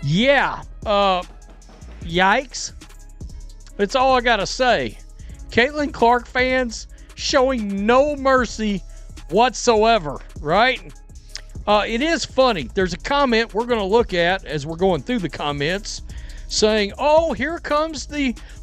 Yeah. Yikes. That's all I got to say. Caitlin Clark fans showing no mercy whatsoever, right? It is funny. There's a comment we're going to look at as we're going through the comments saying, oh, here comes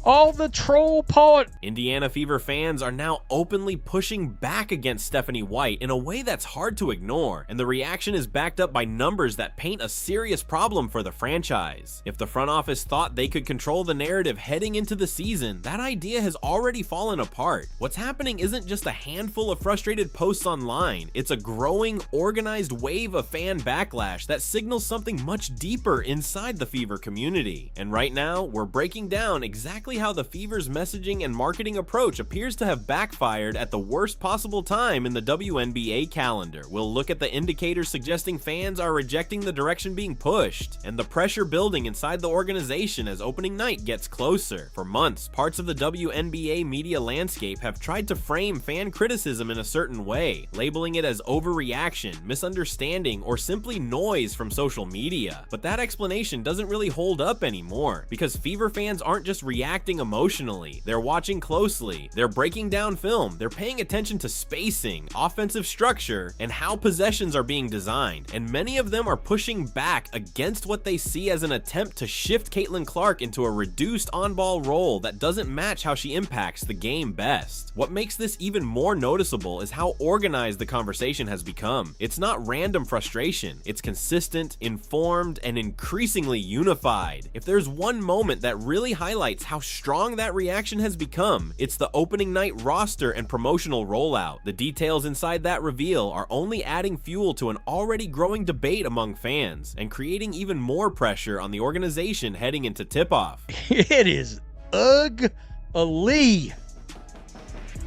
all the troll poet. Indiana Fever fans are now openly pushing back against Stephanie White in a way that's hard to ignore, and the reaction is backed up by numbers that paint a serious problem for the franchise. If the front office thought they could control the narrative heading into the season, that idea has already fallen apart. What's happening isn't just a handful of frustrated posts online, it's a growing, organized wave of fan backlash that signals something much deeper inside the Fever community. And right now, we're breaking down exactly how the Fever's messaging and marketing approach appears to have backfired at the worst possible time in the WNBA calendar. We'll look at the indicators suggesting fans are rejecting the direction being pushed, and the pressure building inside the organization as opening night gets closer. For months, parts of the WNBA media landscape have tried to frame fan criticism in a certain way, labeling it as overreaction, misunderstanding, or simply noise from social media. But that explanation doesn't really hold up anymore, because Fever fans aren't just reacting emotionally, they're watching closely, they're breaking down film, they're paying attention to spacing, offensive structure, and how possessions are being designed, and many of them are pushing back against what they see as an attempt to shift Caitlin Clark into a reduced on-ball role that doesn't match how she impacts the game best. What makes this even more noticeable is how organized the conversation has become. It's not random frustration, it's consistent, informed, and increasingly unified. If there's one moment that really highlights how strong that reaction has become, it's the opening night roster and promotional rollout. The details inside that reveal are only adding fuel to an already growing debate among fans and creating even more pressure on the organization heading into tip-off. It is ugly.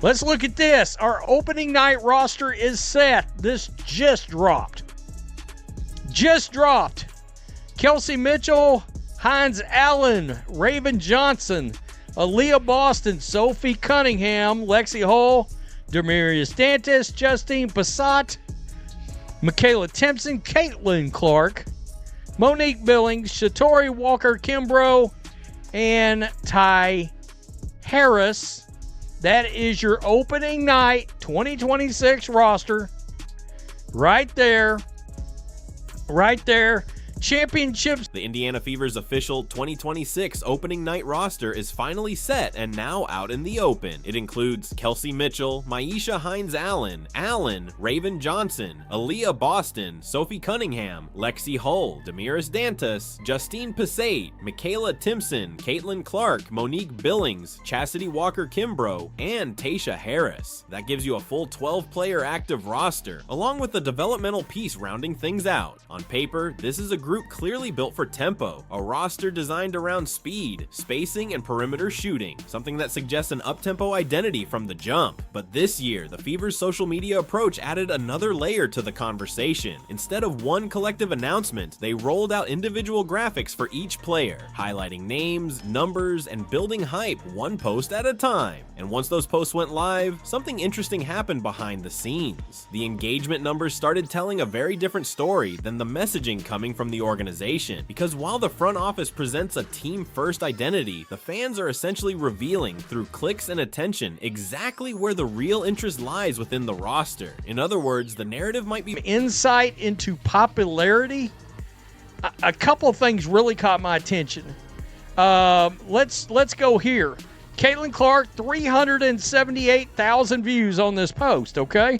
Let's look at this. Our opening night roster is set. This just dropped. Kelsey Mitchell, Hines Allen, Raven Johnson, Aaliyah Boston, Sophie Cunningham, Lexi Hull, Demarius Dantas, Justine Passat, Michaela Timpson, Caitlin Clark, Monique Billings, Shatori Walker-Kimbrough, and Ty Harris. That is your opening night 2026 roster. Right there. Championships. The Indiana Fever's official 2026 opening night roster is finally set and now out in the open. It includes Kelsey Mitchell, Myesha Hines-Allen, Raven Johnson, Aaliyah Boston, Sophie Cunningham, Lexi Hull, Demarius Dantas, Justine Passat, Michaela Timpson, Caitlin Clark, Monique Billings, Chastity Walker-Kimbrough, and Tasha Harris. That gives you a full 12-player active roster, along with the developmental piece rounding things out. On paper, this is a group clearly built for tempo, a roster designed around speed, spacing, and perimeter shooting, something that suggests an up-tempo identity from the jump. But this year, the Fever's social media approach added another layer to the conversation. Instead of one collective announcement, they rolled out individual graphics for each player, highlighting names, numbers, and building hype one post at a time. And once those posts went live, something interesting happened behind the scenes. The engagement numbers started telling a very different story than the messaging coming from the organization, because while the front office presents a team-first identity, the fans are essentially revealing through clicks and attention exactly where the real interest lies within the roster. In other words, the narrative might be insight into popularity. A couple of things really caught my attention. Let's go here. Caitlin Clark, 378,000 views on this post, okay?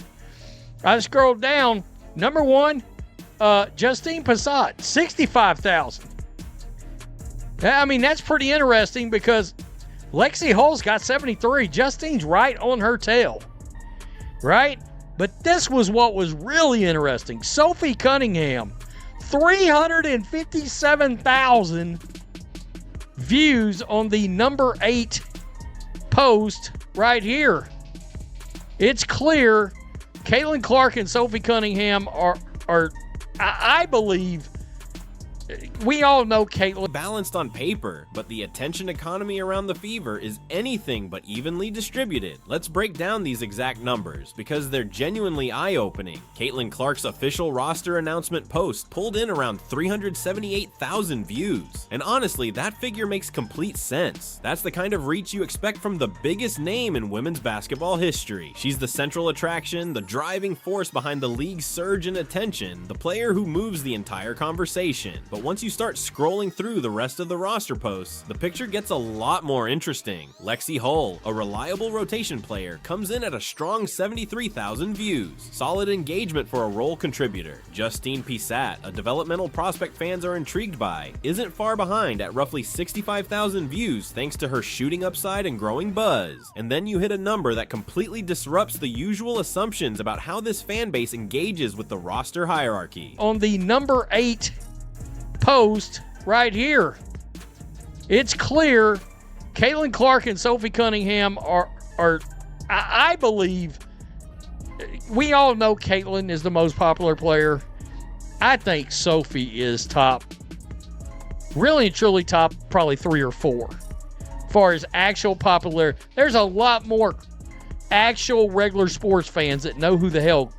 I scrolled down. Number one, Justine Passat, 65,000. I mean, that's pretty interesting because Lexi Hull's got 73. Justine's right on her tail, right? But this was what was really interesting. Sophie Cunningham, 357,000 views on the number 8 post right here. It's clear Caitlin Clark and Sophie Cunningham are I believe, We all know Caitlyn. Balanced on paper, but the attention economy around the Fever is anything but evenly distributed. Let's break down these exact numbers, because they're genuinely eye-opening. Caitlin Clark's official roster announcement post pulled in around 378,000 views, and honestly, that figure makes complete sense. That's the kind of reach you expect from the biggest name in women's basketball history. She's the central attraction, the driving force behind the league's surge in attention, the player who moves the entire conversation. But once you start scrolling through the rest of the roster posts, the picture gets a lot more interesting. Lexi Hull, a reliable rotation player, comes in at a strong 73,000 views. Solid engagement for a role contributor. Justine Pisat, a developmental prospect fans are intrigued by, isn't far behind at roughly 65,000 views thanks to her shooting upside and growing buzz. And then you hit a number that completely disrupts the usual assumptions about how this fan base engages with the roster hierarchy. On the number 8 post right here, it's clear Caitlin Clark and Sophie Cunningham are I believe, we all know Caitlin is the most popular player. I think Sophie is top, really and truly top, probably 3 or 4 as far as actual popular. There's a lot more actual regular sports fans that know who the hell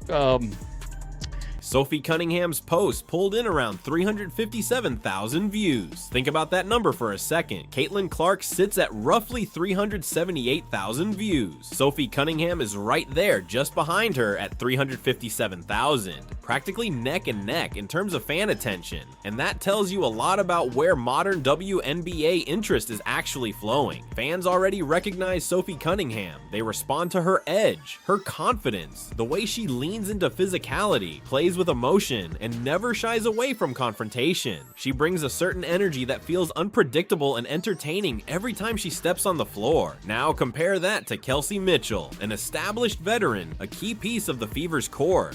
Sophie Cunningham's post pulled in around 357,000 views. Think about that number for a second. Caitlin Clark sits at roughly 378,000 views. Sophie Cunningham is right there, just behind her at 357,000. Practically neck and neck in terms of fan attention. And that tells you a lot about where modern WNBA interest is actually flowing. Fans already recognize Sophie Cunningham. They respond to her edge, her confidence, the way she leans into physicality, plays with emotion, and never shies away from confrontation. She brings a certain energy that feels unpredictable and entertaining every time she steps on the floor. Now compare that to Kelsey Mitchell, an established veteran, a key piece of the Fever's core,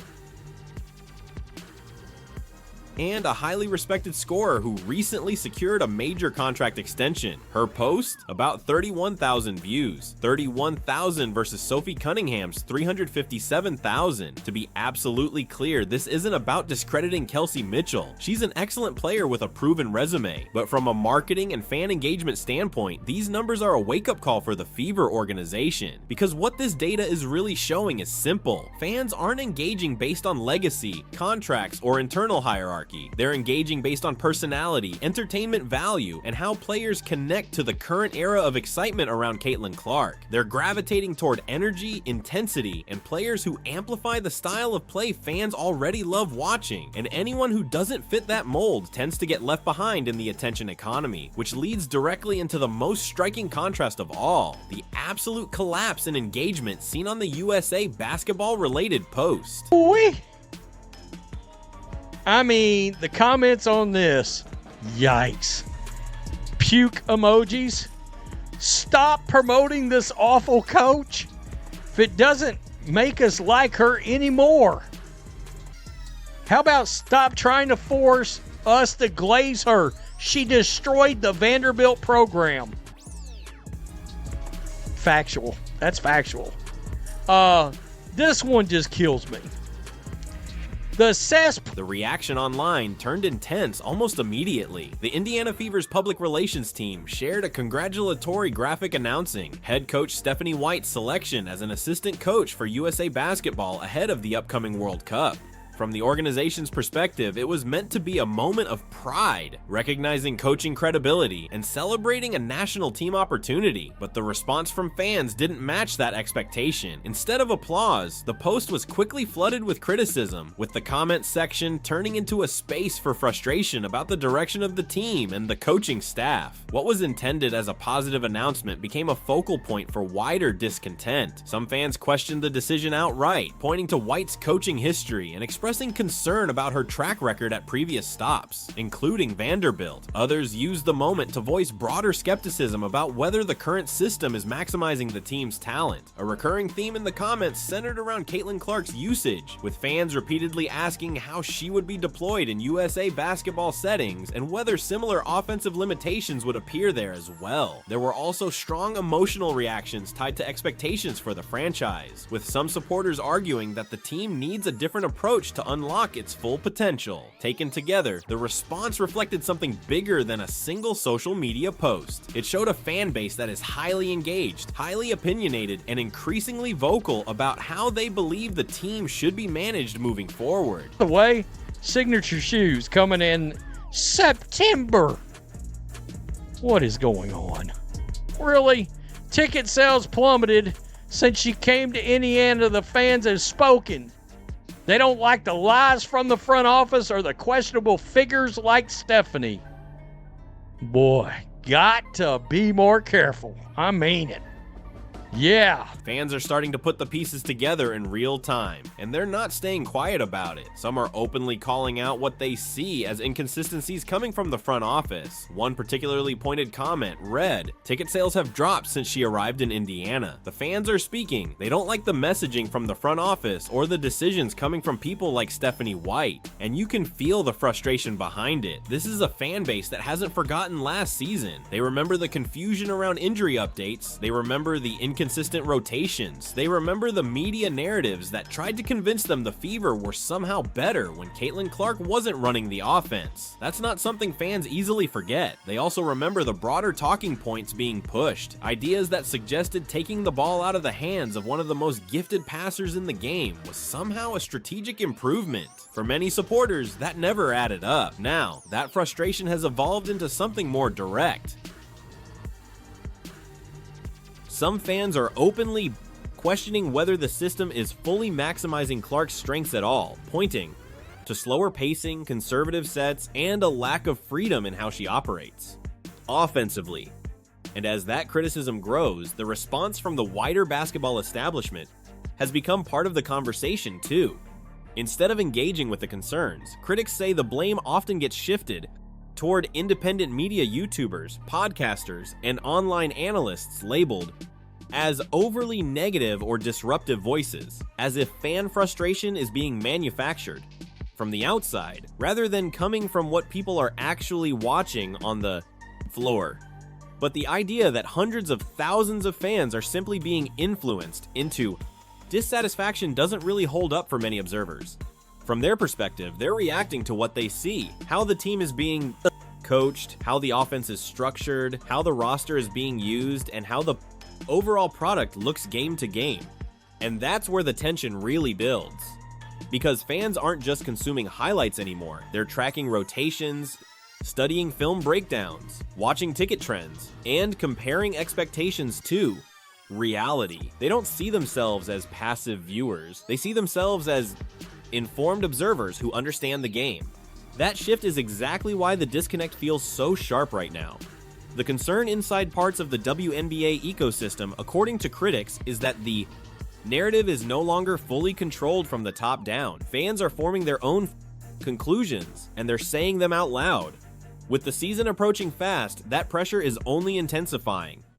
and a highly respected scorer who recently secured a major contract extension. Her post? About 31,000 views. 31,000 versus Sophie Cunningham's 357,000. To be absolutely clear, this isn't about discrediting Kelsey Mitchell. She's an excellent player with a proven resume, but from a marketing and fan engagement standpoint, these numbers are a wake-up call for the Fever organization. Because what this data is really showing is simple. Fans aren't engaging based on legacy, contracts, or internal hierarchy. They're engaging based on personality, entertainment value, and how players connect to the current era of excitement around Caitlin Clark. They're gravitating toward energy, intensity, and players who amplify the style of play fans already love watching. And anyone who doesn't fit that mold tends to get left behind in the attention economy, which leads directly into the most striking contrast of all, the absolute collapse in engagement seen on the USA basketball-related post. Boy, I mean, the comments on this, yikes. Puke emojis. Stop promoting this awful coach if it doesn't make us like her anymore. How about stop trying to force us to glaze her? She destroyed the Vanderbilt program. Factual. That's factual. This one just kills me. The reaction online turned intense almost immediately. The Indiana Fever's public relations team shared a congratulatory graphic announcing head coach Stephanie White's selection as an assistant coach for USA Basketball ahead of the upcoming World Cup. From the organization's perspective, it was meant to be a moment of pride, recognizing coaching credibility and celebrating a national team opportunity. But the response from fans didn't match that expectation. Instead of applause, the post was quickly flooded with criticism, with the comments section turning into a space for frustration about the direction of the team and the coaching staff. What was intended as a positive announcement became a focal point for wider discontent. Some fans questioned the decision outright, pointing to White's coaching history and expressing concern about her track record at previous stops, including Vanderbilt. Others used the moment to voice broader skepticism about whether the current system is maximizing the team's talent. A recurring theme in the comments centered around Caitlin Clark's usage, with fans repeatedly asking how she would be deployed in USA basketball settings and whether similar offensive limitations would appear there as well. There were also strong emotional reactions tied to expectations for the franchise, with some supporters arguing that the team needs a different approach to unlock its full potential. Taken together, the response reflected something bigger than a single social media post. It showed a fan base that is highly engaged, highly opinionated, and increasingly vocal about how they believe the team should be managed moving forward. By the way, signature shoes coming in September. What is going on? Really? Ticket sales plummeted since she came to Indiana. The fans have spoken. They don't like the lies from the front office or the questionable figures like Stephanie. Boy, got to be more careful. I mean it. Yeah. Fans are starting to put the pieces together in real time, and they're not staying quiet about it. Some are openly calling out what they see as inconsistencies coming from the front office. One particularly pointed comment read, "Ticket sales have dropped since she arrived in Indiana." The fans are speaking. They don't like the messaging from the front office or the decisions coming from people like Stephanie White, and you can feel the frustration behind it. This is a fan base that hasn't forgotten last season. They remember the confusion around injury updates. They remember the inconsistent rotations. They remember the media narratives that tried to convince them the Fever were somehow better when Caitlin Clark wasn't running the offense. That's not something fans easily forget. They also remember the broader talking points being pushed, ideas that suggested taking the ball out of the hands of one of the most gifted passers in the game was somehow a strategic improvement. For many supporters, that never added up. Now, that frustration has evolved into something more direct. Some fans are openly questioning whether the system is fully maximizing Clark's strengths at all, pointing to slower pacing, conservative sets, and a lack of freedom in how she operates offensively. And as that criticism grows, the response from the wider basketball establishment has become part of the conversation too. Instead of engaging with the concerns, critics say the blame often gets shifted toward independent media YouTubers, podcasters, and online analysts labeled as overly negative or disruptive voices, as if fan frustration is being manufactured from the outside, rather than coming from what people are actually watching on the floor. But the idea that hundreds of thousands of fans are simply being influenced into dissatisfaction doesn't really hold up for many observers. From their perspective, they're reacting to what they see, how the team is being coached, how the offense is structured, how the roster is being used, and how the overall product looks game to game. And that's where the tension really builds. Because fans aren't just consuming highlights anymore, they're tracking rotations, studying film breakdowns, watching ticket trends, and comparing expectations to reality. They don't see themselves as passive viewers, they see themselves as informed observers who understand the game. That shift is exactly why the disconnect feels so sharp right now. The concern inside parts of the WNBA ecosystem, according to critics, is that the narrative is no longer fully controlled from the top down. Fans are forming their own conclusions, and they're saying them out loud. With the season approaching fast, that pressure is only intensifying.